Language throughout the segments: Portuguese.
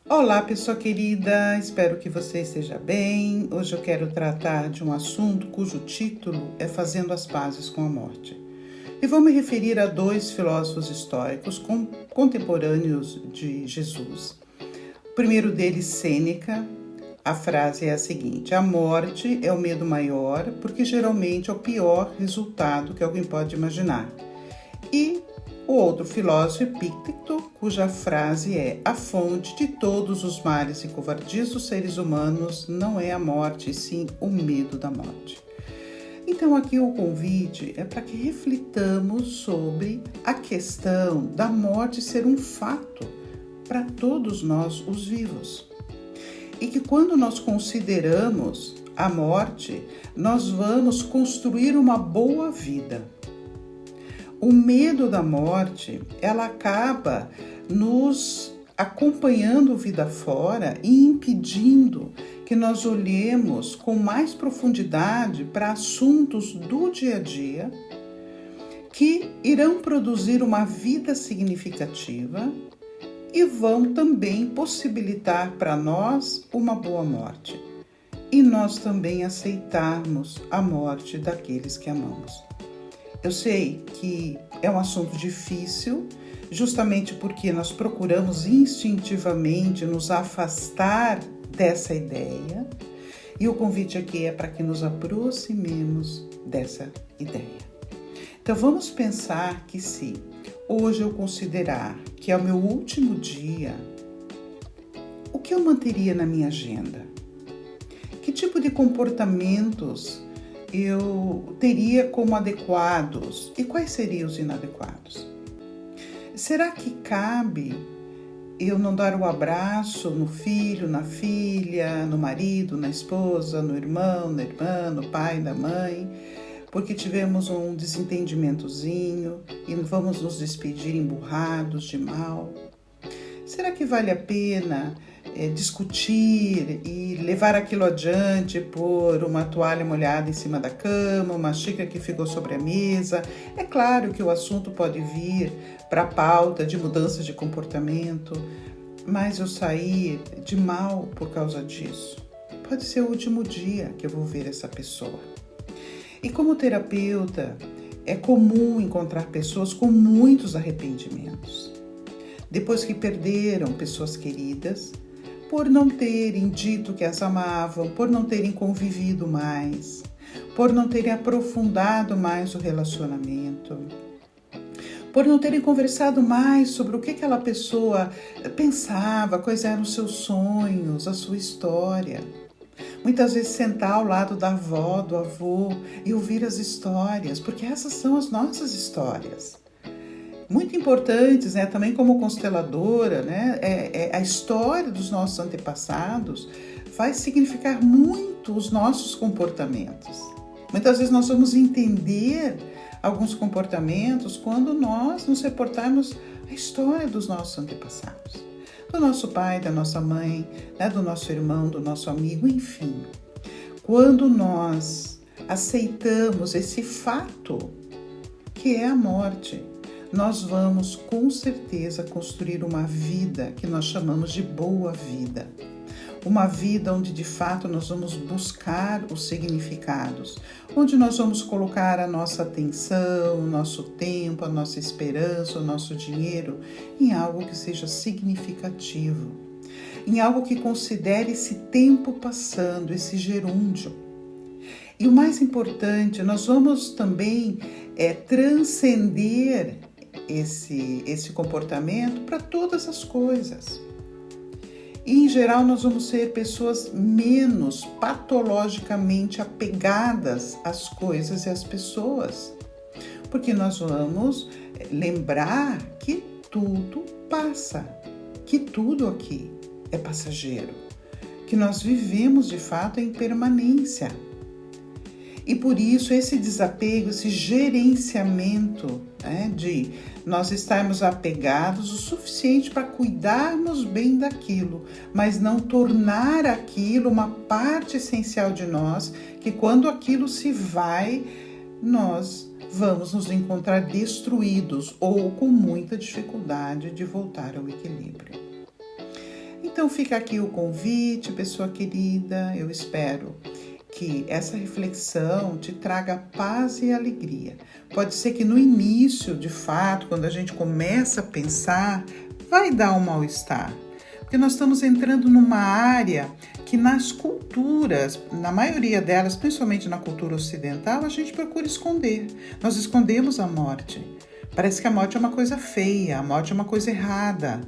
Olá, pessoa querida, espero que você esteja bem. Hoje eu quero tratar de um assunto cujo título é Fazendo as Pazes com a Morte. E vou me referir a dois filósofos históricos contemporâneos de Jesus. O primeiro deles, Sêneca. A frase é a seguinte: a morte é o medo maior porque geralmente é o pior resultado que alguém pode imaginar. E o outro filósofo, Epícteto, cuja frase é: a fonte de todos os males e covardias dos seres humanos não é a morte, e sim o medo da morte. Então aqui o convite é para que reflitamos sobre a questão da morte ser um fato para todos nós, os vivos. E que quando nós consideramos a morte, nós vamos construir uma boa vida. O medo da morte, ela acaba nos acompanhando vida fora e impedindo que nós olhemos com mais profundidade para assuntos do dia a dia que irão produzir uma vida significativa e vão também possibilitar para nós uma boa morte. E nós também aceitarmos a morte daqueles que amamos. Eu sei que é um assunto difícil, justamente porque nós procuramos instintivamente nos afastar dessa ideia, e o convite aqui é para que nos aproximemos dessa ideia. Então vamos pensar que se hoje eu considerar que é o meu último dia, o que eu manteria na minha agenda? Que tipo de comportamentos eu teria como adequados e quais seriam os inadequados? Será que cabe eu não dar o abraço no filho, na filha, no marido, na esposa, no irmão, na irmã, no pai, na mãe, porque tivemos um desentendimentozinho e vamos nos despedir emburrados de mal? Será que vale a pena discutir e levar aquilo adiante por uma toalha molhada em cima da cama, uma xícara que ficou sobre a mesa? É claro que o assunto pode vir para a pauta de mudança de comportamento, mas eu sair de mal por causa disso. Pode ser o último dia que eu vou ver essa pessoa. E como terapeuta, é comum encontrar pessoas com muitos arrependimentos. Depois que perderam pessoas queridas, por não terem dito que as amavam, por não terem convivido mais, por não terem aprofundado mais o relacionamento, por não terem conversado mais sobre o que aquela pessoa pensava, quais eram os seus sonhos, a sua história. Muitas vezes sentar ao lado da avó, do avô e ouvir as histórias, porque essas são as nossas histórias. Muito importantes, também como consteladora, a história dos nossos antepassados vai significar muito os nossos comportamentos. Muitas vezes nós vamos entender alguns comportamentos quando nós nos reportarmos a história dos nossos antepassados, do nosso pai, da nossa mãe, do nosso irmão, do nosso amigo, enfim. Quando nós aceitamos esse fato que é a morte, nós vamos com certeza construir uma vida que nós chamamos de boa vida. Uma vida onde de fato nós vamos buscar os significados, onde nós vamos colocar a nossa atenção, o nosso tempo, a nossa esperança, o nosso dinheiro em algo que seja significativo, em algo que considere esse tempo passando, esse gerúndio. E o mais importante, nós vamos também transcender esse comportamento para todas as coisas. E, em geral, nós vamos ser pessoas menos patologicamente apegadas às coisas e às pessoas, porque nós vamos lembrar que tudo passa, que tudo aqui é passageiro, que nós vivemos de fato em permanência. E por isso esse desapego, esse gerenciamento de nós estarmos apegados o suficiente para cuidarmos bem daquilo, mas não tornar aquilo uma parte essencial de nós, que quando aquilo se vai, nós vamos nos encontrar destruídos ou com muita dificuldade de voltar ao equilíbrio. Então fica aqui o convite, pessoa querida, eu espero que essa reflexão te traga paz e alegria. Pode ser que no início, de fato, quando a gente começa a pensar, vai dar um mal-estar. Porque nós estamos entrando numa área que nas culturas, na maioria delas, principalmente na cultura ocidental, a gente procura esconder. Nós escondemos a morte. Parece que a morte é uma coisa feia, a morte é uma coisa errada,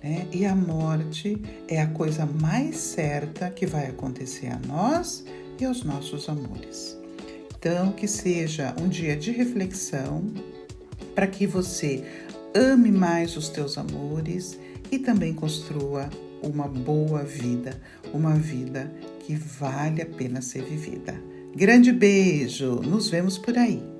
né? E a morte é a coisa mais certa que vai acontecer a nós e aos nossos amores. Então, que seja um dia de reflexão para que você ame mais os teus amores e também construa uma boa vida, uma vida que vale a pena ser vivida. Grande beijo, nos vemos por aí.